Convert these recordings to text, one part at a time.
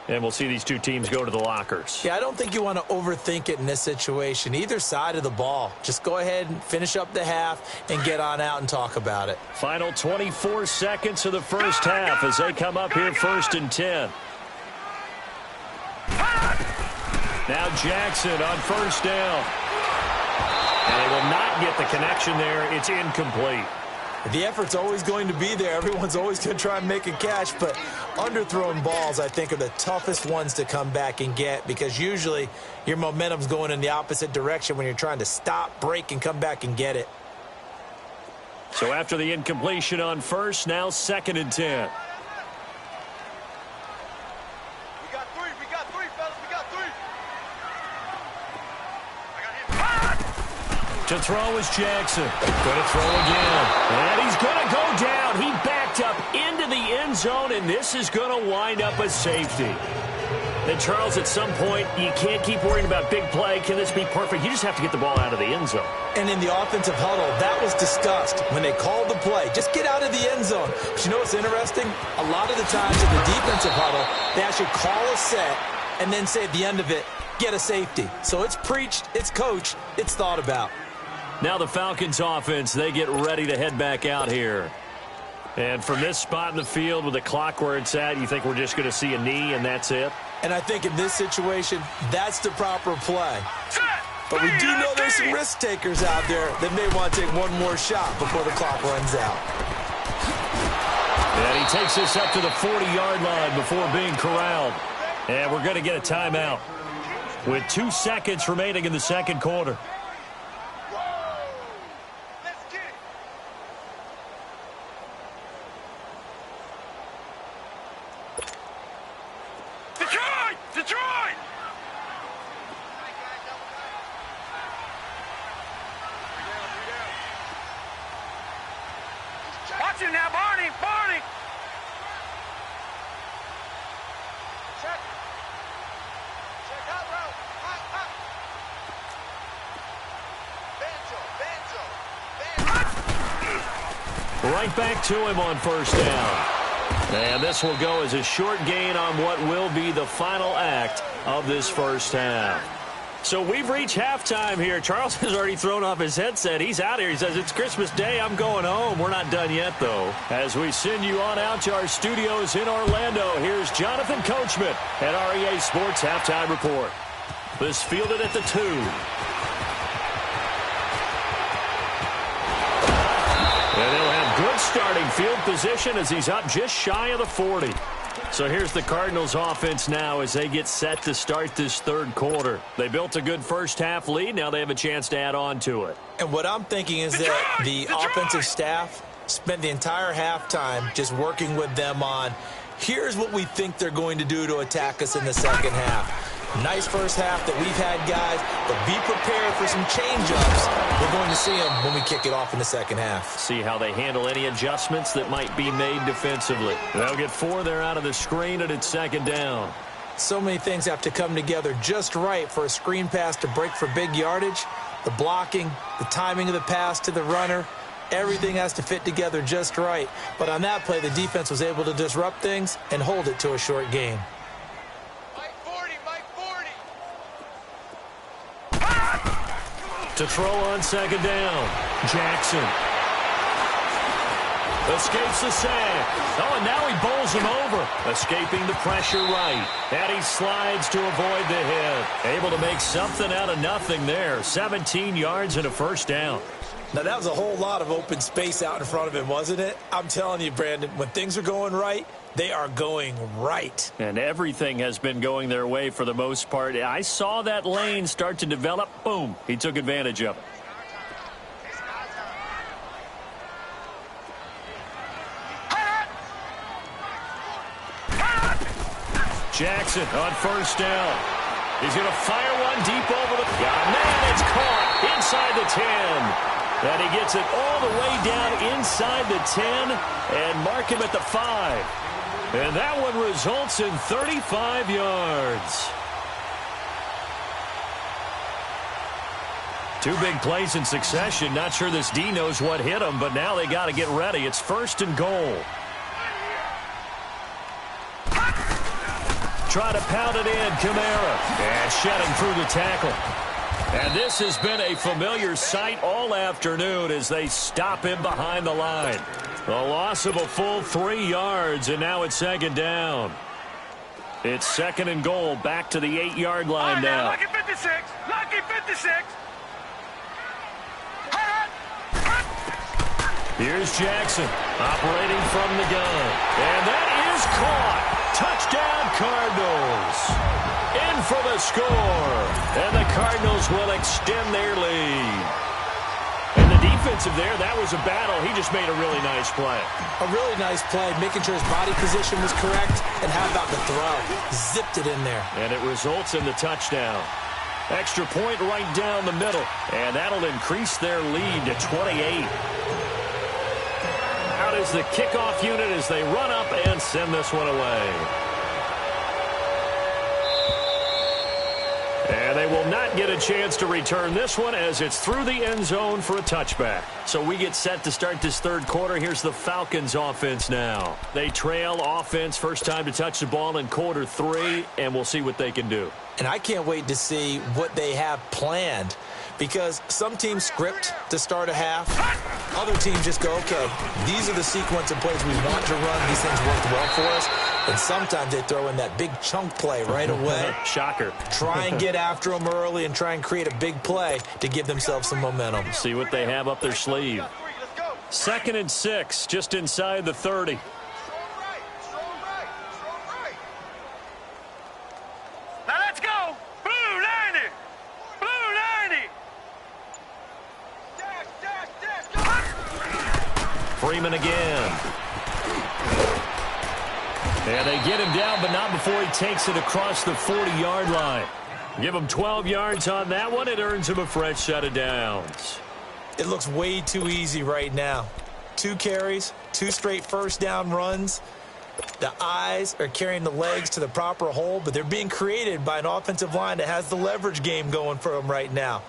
And we'll see these two teams go to the lockers. Yeah, I don't think you want to overthink it in this situation. Either side of the ball. Just go ahead and finish up the half and get on out and talk about it. Final 24 seconds of the first half as they come up here 1st and 10. Now Jackson on 1st down. And they will not get the connection there. It's incomplete. The effort's always going to be there. Everyone's always going to try and make a catch, but underthrown balls, I think, are the toughest ones to come back and get because usually your momentum's going in the opposite direction when you're trying to stop, break, and come back and get it. So after the incompletion on 1st, now 2nd and 10. To throw is Jackson. Going to throw again. And he's going to go down. He backed up into the end zone, and this is going to wind up a safety. And Charles, at some point, you can't keep worrying about big play. Can this be perfect? You just have to get the ball out of the end zone. And in the offensive huddle, that was discussed when they called the play. Just get out of the end zone. But you know what's interesting? A lot of the times in the defensive huddle, they actually call a set and then say at the end of it, get a safety. So it's preached, it's coached, it's thought about. Now the Falcons offense, they get ready to head back out here. And from this spot in the field with the clock where it's at, you think we're just going to see a knee and that's it? And I think in this situation, that's the proper play. But we do know there's some risk takers out there that may want to take one more shot before the clock runs out. And he takes this up to the 40-yard line before being corralled. And we're going to get a timeout with 2 seconds remaining in the second quarter. Right back to him on 1st down. And this will go as a short gain on what will be the final act of this first half. So we've reached halftime here. Charles has already thrown off his headset. He's out here. He says, it's Christmas Day. I'm going home. We're not done yet, though. As we send you on out to our studios in Orlando, here's Jonathan Coachman at REA Sports Halftime Report. This fielded at the 2. And they'll have good starting field position as he's up just shy of the 40. So here's the Cardinals offense now as they get set to start this third quarter. They built a good first half lead. Now they have a chance to add on to it. And what I'm thinking is that the offensive staff spent the entire halftime just working with them on, here's what we think they're going to do to attack us in the second half. Nice first half that we've had, guys, but be prepared for some change-ups. We're going to see them when we kick it off in the second half. See how they handle any adjustments that might be made defensively. They'll get 4 there out of the screen, and it's 2nd down. So many things have to come together just right for a screen pass to break for big yardage. The blocking, the timing of the pass to the runner, everything has to fit together just right. But on that play, the defense was able to disrupt things and hold it to a short gain. To throw on 2nd down, Jackson. Escapes the sack. Oh, and now he bowls him over. Escaping the pressure right. And he slides to avoid the hit. Able to make something out of nothing there. 17 yards and a 1st down. Now, that was a whole lot of open space out in front of him, wasn't it? I'm telling you, Brandon, when things are going right, they are going right. And everything has been going their way for the most part. I saw that lane start to develop. Boom. He took advantage of it. Jackson on 1st down. He's going to fire one deep over the... Man, it's caught inside the 10. And he gets it all the way down inside the 10 and mark him at the 5. And that one results in 35 yards. 2 big plays in succession. Not sure this D knows what hit him, but now they got to get ready. It's 1st and goal. try to pound it in. Kamara. And shedding through the tackle. And this has been a familiar sight all afternoon as they stop him behind the line. A loss of a full 3 yards, and now it's second down. It's second and goal, back to the 8-yard line now. Lucky 56. Lucky 56. Here's Jackson operating from the gun. And that is caught. Touchdown, Cardinals. In for the score. And the Cardinals will extend their lead. And the defensive there, that was a battle. He just made a really nice play. A really nice play, making sure his body position was correct. And how about the throw? Zipped it in there. And it results in the touchdown. Extra point right down the middle. And that'll increase their lead to 28. Out is the kickoff unit as they run up and send this one away. And they will not get a chance to return this one as it's through the end zone for a touchback. So we get set to start this third quarter. Here's the Falcons offense now. They trail offense, first time to touch the ball in quarter 3, and we'll see what they can do. And I can't wait to see what they have planned, because some teams script to start a half. Other teams just go, okay, these are the sequence of plays we want to run. These things worked well for us. And sometimes they throw in that big chunk play right away. Shocker. Try and get after them early and try and create a big play to give themselves some momentum. See what they have up their sleeve. Second and 6, just inside the 30. Freeman again. And they get him down, but not before he takes it across the 40-yard line. Give him 12 yards on that one. It earns him a fresh set of downs. It looks way too easy right now. 2 carries, 2 straight first down runs. The eyes are carrying the legs to the proper hole, but they're being created by an offensive line that has the leverage game going for them right now.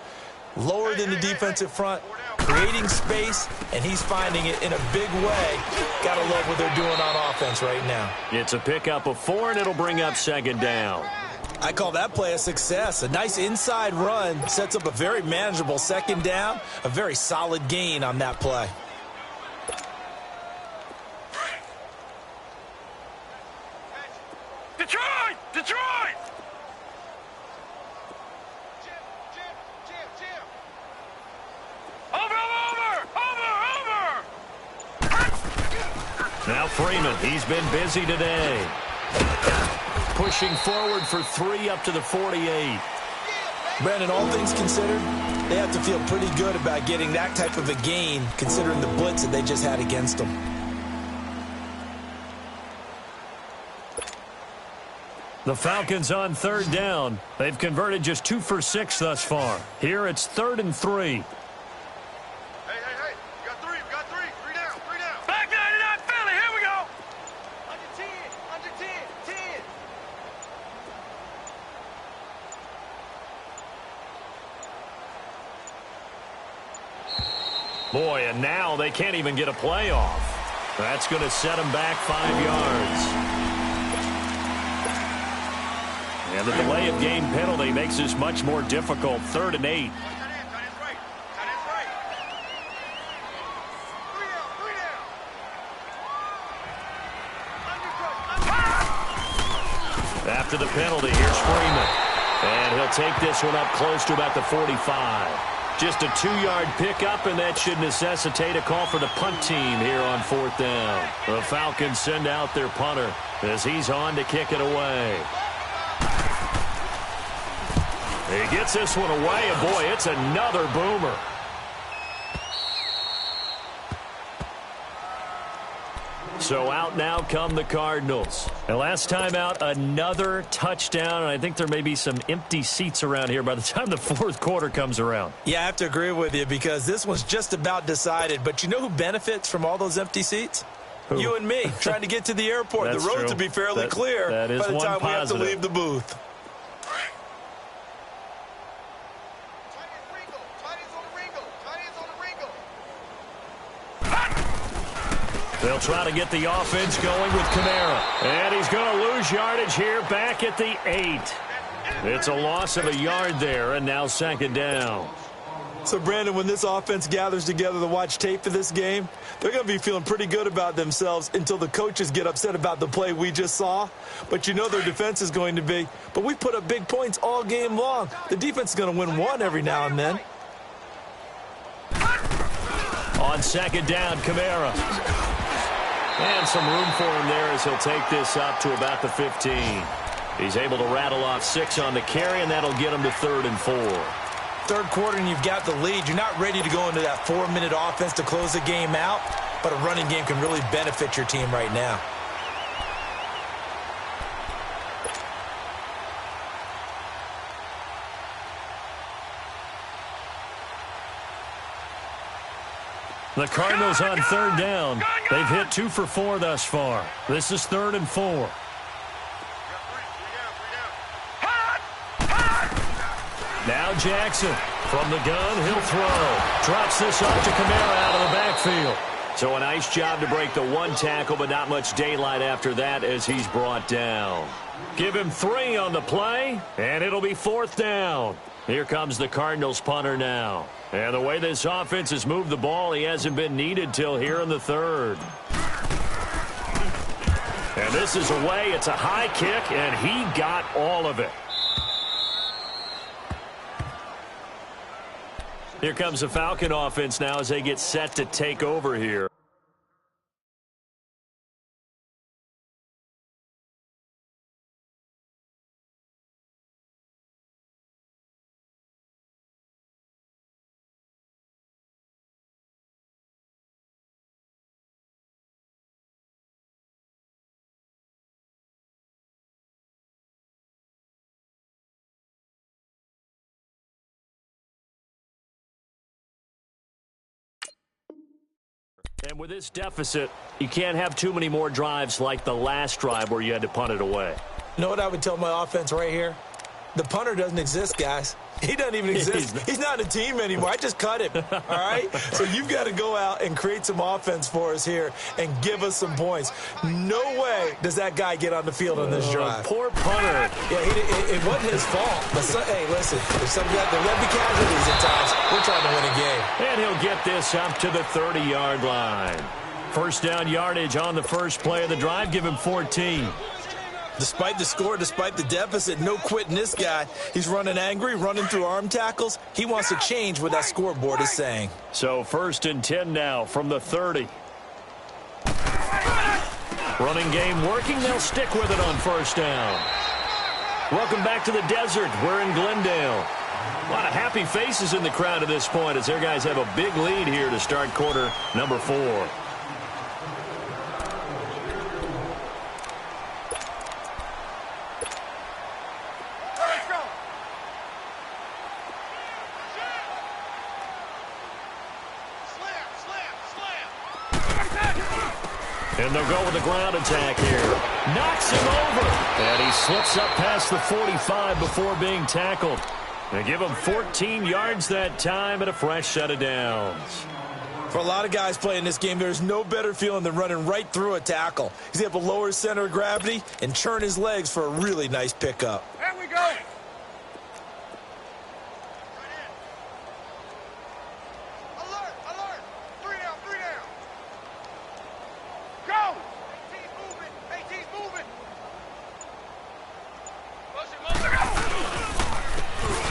Lower than the defensive front, creating space, and he's finding it in a big way. Gotta love what they're doing on offense right now. It's a pickup of 4, and it'll bring up second down. I call that play a success. A nice inside run sets up a very manageable second down. A very solid gain on that play. Detroit! Detroit! Now Freeman, he's been busy today. Pushing forward for 3 up to the 48. Brandon, all things considered, they have to feel pretty good about getting that type of a gain, considering the blitz that they just had against them. The Falcons on third down. They've converted just 2 for 6 thus far. Here it's 3rd and 3. Boy, and now they can't even get a play off. That's going to set them back 5 yards. And the delay of game penalty makes this much more difficult. 3rd and 8. After the penalty, here's Freeman. And he'll take this one up close to about the 45. Just a 2-yard pickup, and that should necessitate a call for the punt team here on 4th down. The Falcons send out their punter as he's on to kick it away. He gets this one away, and boy, it's another boomer. So out now come the Cardinals. And last time out, another touchdown. And I think there may be some empty seats around here by the time the 4th quarter comes around. Yeah, I have to agree with you because this one's just about decided. But you know who benefits from all those empty seats? Who? You and me, trying to get to the airport. The roads will be fairly clear by the time we have to leave the booth. They'll try to get the offense going with Kamara. And he's going to lose yardage here back at the 8. It's a loss of a yard there, and now second down. So, Brandon, when this offense gathers together to watch tape for this game, they're going to be feeling pretty good about themselves until the coaches get upset about the play we just saw. But you know their defense is going to be. But we put up big points all game long. The defense is going to win one every now and then. On second down, Kamara. And some room for him there as he'll take this up to about the 15. He's able to rattle off 6 on the carry, and that'll get him to 3rd and 4. Third quarter and you've got the lead. You're not ready to go into that 4-minute offense to close the game out, but a running game can really benefit your team right now. The Cardinals on 3rd down. They've hit 2 for 4 thus far. This is 3rd and 4. Now Jackson from the gun, he'll throw. Drops this off to Kamara out of the backfield. So a nice job to break the 1 tackle, but not much daylight after that as he's brought down. Give him 3 on the play, and it'll be 4th down. Here comes the Cardinals punter now. And the way this offense has moved the ball, he hasn't been needed till here in the 3rd. And this is away. It's a high kick, and he got all of it. Here comes the Falcon offense now as they get set to take over here. And with this deficit, you can't have too many more drives like the last drive where you had to punt it away. You know what I would tell my offense right here? The punter doesn't exist, guys. He doesn't even exist. He's not a team anymore. I just cut him, all right? So you've got to go out and create some offense for us here and give us some points. No way does that guy get on the field on this drive. Poor punter. Yeah, it wasn't his fault. But hey, listen, there will be casualties at times. We're trying to win a game. And he'll get this up to the 30-yard line. First down yardage on the first play of the drive. Give him 14. Despite the score, despite the deficit, no quitting this guy. He's running angry, running through arm tackles. He wants to change what that scoreboard is saying. So 1st and 10 now from the 30. Running game working. They'll stick with it on first down. Welcome back to the desert. We're in Glendale. A lot of happy faces in the crowd at this point as their guys have a big lead here to start quarter number 4. And they'll go with the ground attack here. Knocks him over. And he slips up past the 45 before being tackled. They give him 14 yards that time and a fresh set of downs. For a lot of guys playing this game, there's no better feeling than running right through a tackle. He's able to lower his center of gravity and churn his legs for a really nice pickup. There we go.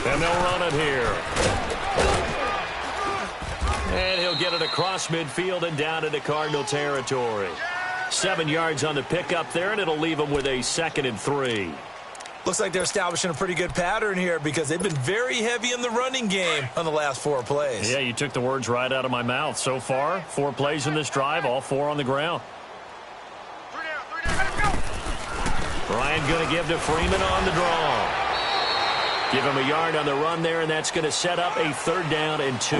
And they'll run it here. And he'll get it across midfield and down into Cardinal territory. 7 yards on the pickup there, and it'll leave him with a 2nd and 3. Looks like they're establishing a pretty good pattern here because they've been very heavy in the running game on the last 4 plays. Yeah, you took the words right out of my mouth. So far, 4 plays in this drive, all 4 on the ground. 3 down, let's go. Bryant going to give to Freeman on the draw. Give him a yard on the run there, and that's going to set up a 3rd down and 2.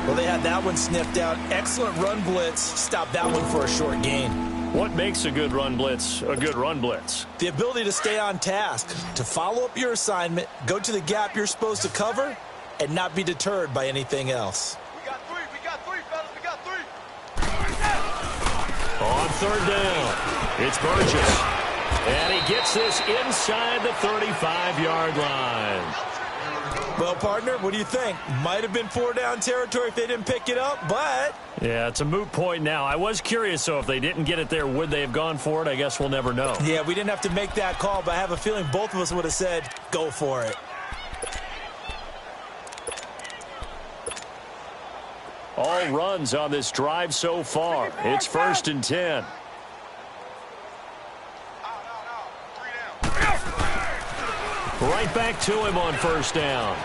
Well, they had that one sniffed out. Excellent run blitz. Stop that one for a short gain. What makes a good run blitz a good run blitz? The ability to stay on task, to follow up your assignment, go to the gap you're supposed to cover, and not be deterred by anything else. We got 3, fellas, we got 3. third down. It's Burgess. And he gets this inside the 35-yard line. Well, partner, what do you think? Might have been 4-down territory if they didn't pick it up, but... Yeah, it's a moot point now. I was curious, so if they didn't get it there, would they have gone for it? I guess we'll never know. Yeah, we didn't have to make that call, but I have a feeling both of us would have said, go for it. All runs on this drive so far. It's 1st and 10. Right back to him on 1st down.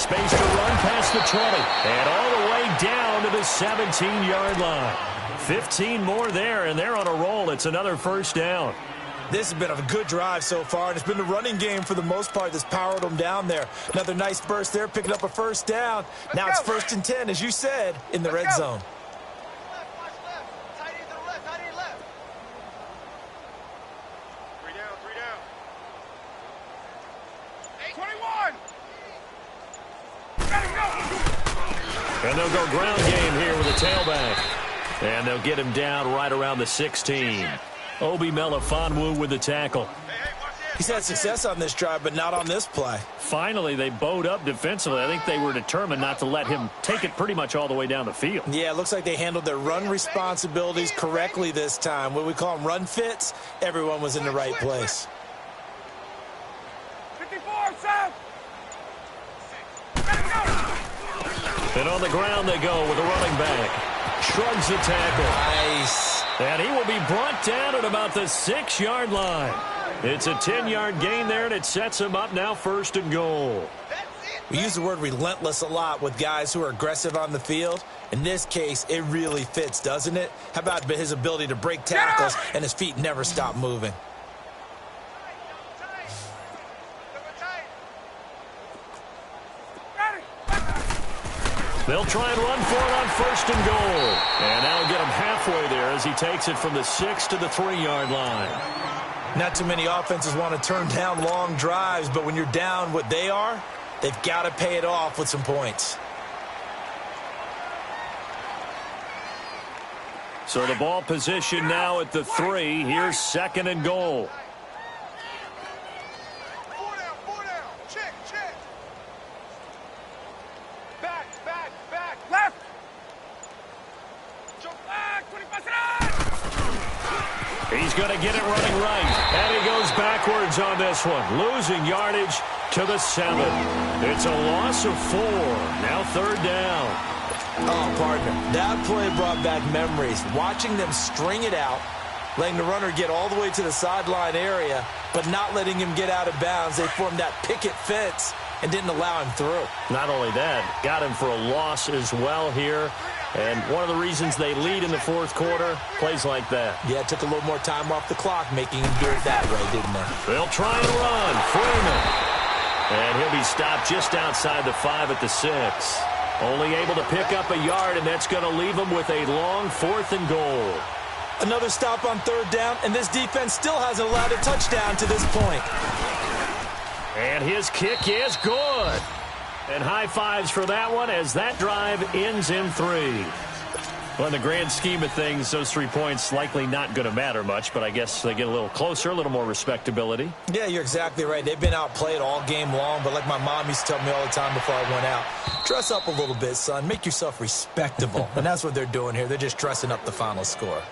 Space to run past the 20. And all the way down to the 17-yard line. 15 more there, and they're on a roll. It's another 1st down. This has been a good drive so far, and it's been the running game for the most part that's powered them down there. Another nice burst there, picking up a 1st down. Now it's 1st and 10, as you said, in the red zone. And they'll go ground game here with a tailback. And they'll get him down right around the 16. Obi Melifonwu with the tackle. He's had success on this drive, but not on this play. Finally, they bowed up defensively. I think they were determined not to let him take it pretty much all the way down the field. Yeah, it looks like they handled their run responsibilities correctly this time. What we call them run fits, everyone was in the right place. 54, Sam! And on the ground they go with a running back. Shrugs the tackle. Nice. And he will be brought down at about the 6-yard line. It's a 10-yard gain there, and it sets him up now 1st and goal. We use the word relentless a lot with guys who are aggressive on the field. In this case, it really fits, doesn't it? How about his ability to break tackles and his feet never stop moving? They'll try and run for it on 1st and goal. And that'll get him halfway there as he takes it from the 6 to the 3-yard line. Not too many offenses want to turn down long drives, but when you're down what they are, they've got to pay it off with some points. So the ball position now at the 3. Here's 2nd and goal. He's going to get it running right. And he goes backwards on this one. Losing yardage to the 7. It's a loss of 4. Now 3rd down. Oh, partner, that play brought back memories. Watching them string it out, letting the runner get all the way to the sideline area, but not letting him get out of bounds. They formed that picket fence and didn't allow him through. Not only that, got him for a loss as well here. And one of the reasons they lead in the 4th quarter, plays like that. Yeah, it took a little more time off the clock, making him do it that way, didn't they? They'll try and run. Freeman. And he'll be stopped just outside the 5 at the 6. Only able to pick up a yard, and that's going to leave him with a long 4th and goal. Another stop on 3rd down, and this defense still hasn't allowed a touchdown to this point. And his kick is good. And high fives for that one as that drive ends in 3. Well, in the grand scheme of things, those 3 points likely not going to matter much, but I guess they get a little closer, a little more respectability. Yeah, you're exactly right. They've been outplayed all game long, but like my mom used to tell me all the time before I went out, dress up a little bit, son. Make yourself respectable. And that's what they're doing here. They're just dressing up the final score.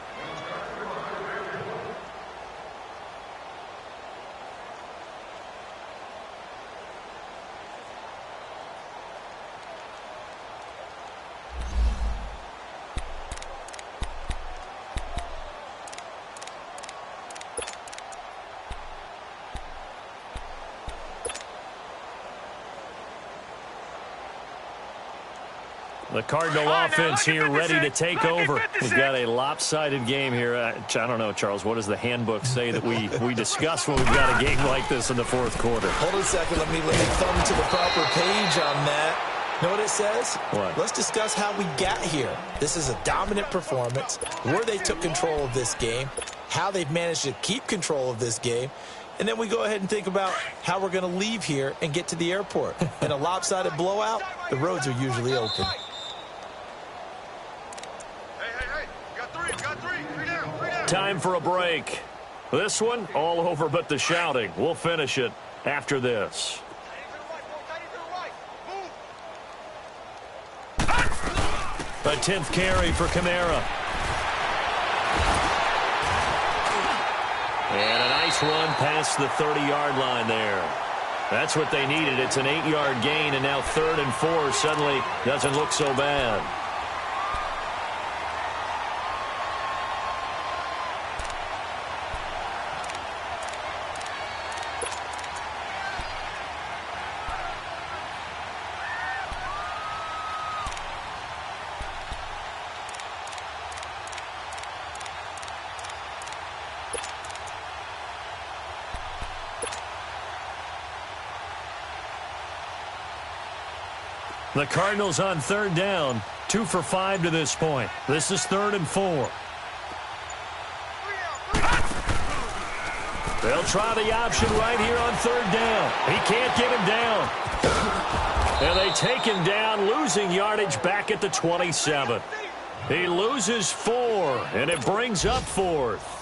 The Cardinal offense here ready to take over. We've got a lopsided game here. I don't know, Charles, what does the handbook say that we discuss when we've got a game like this in the 4th quarter? Hold on a second. Let me thumb to the proper page on that. Know what it says? What? Let's discuss how we got here. This is a dominant performance, where they took control of this game, how they've managed to keep control of this game, and then we go ahead and think about how we're going to leave here and get to the airport. In a lopsided blowout, the roads are usually open. Hey, got 3 down. time for a break. This one, all over but the shouting. We'll finish it after this. A 10th carry for Kamara. And a nice run past the 30-yard line there. That's what they needed. It's an 8-yard gain, and now 3rd and 4 suddenly doesn't look so bad. The Cardinals on 3rd down, 2 for 5 to this point. This is 3rd and 4. They'll try the option right here on 3rd down. He can't get him down. And they take him down, losing yardage back at the 27. He loses 4, and it brings up 4th.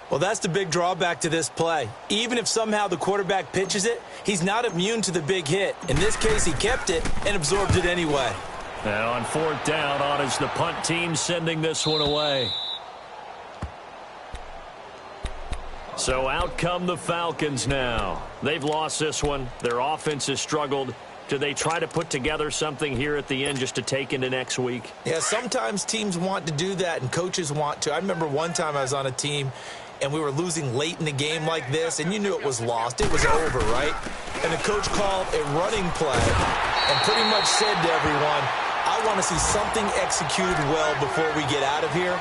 Well, that's the big drawback to this play. Even if somehow the quarterback pitches it, he's not immune to the big hit. In this case, he kept it and absorbed it anyway. Now on 4th down, on is the punt team sending this one away. So out come the Falcons now. They've lost this one. Their offense has struggled. Do they try to put together something here at the end just to take into next week? Yeah, sometimes teams want to do that and coaches want to. I remember one time I was on a team and we were losing late in the game like this, and you knew it was lost. It was over, right? And the coach called a running play and pretty much said to everyone, I want to see something executed well before we get out of here.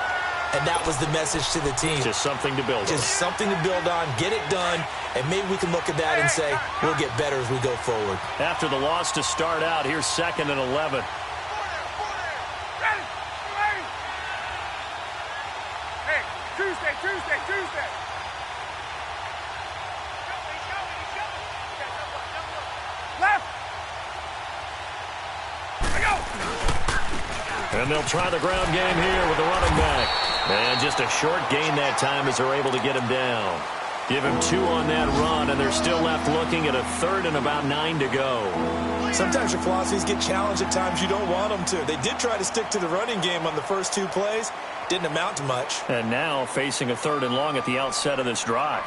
And that was the message to the team. Just something to build on. Just something to build on, get it done, and maybe we can look at that and say, we'll get better as we go forward. After the loss to start out, here's 2nd and 11. Tuesday. Left. And they'll try the ground game here with the running back. And just a short gain that time as they're able to get him down. Give him 2 on that run, and they're still left looking at a 3rd and about 9 to go. Sometimes your philosophies get challenged at times you don't want them to. They did try to stick to the running game on the first 2 plays. Didn't amount to much. And now facing a 3rd and long at the outset of this drive.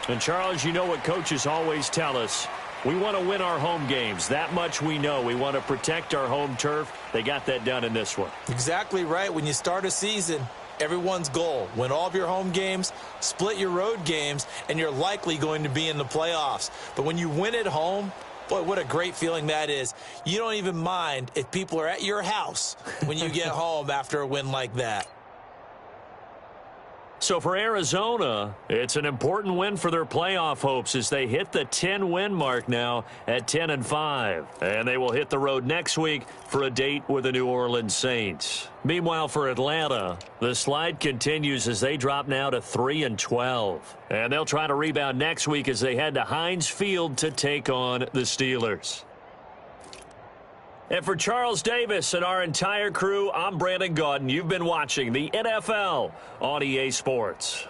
And Charles, you know what coaches always tell us. We want to win our home games. That much we know. We want to protect our home turf. They got that done in this one. Exactly right. When you start a season, everyone's goal, win all of your home games, split your road games, and you're likely going to be in the playoffs. But when you win at home, boy, what a great feeling that is. You don't even mind if people are at your house when you get home after a win like that. So for Arizona, it's an important win for their playoff hopes as they hit the 10-win mark now at 10-5. And they will hit the road next week for a date with the New Orleans Saints. Meanwhile, for Atlanta, the slide continues as they drop now to 3-12. And they'll try to rebound next week as they head to Heinz Field to take on the Steelers. And for Charles Davis and our entire crew, I'm Brandon Gaudin. You've been watching the NFL on EA Sports.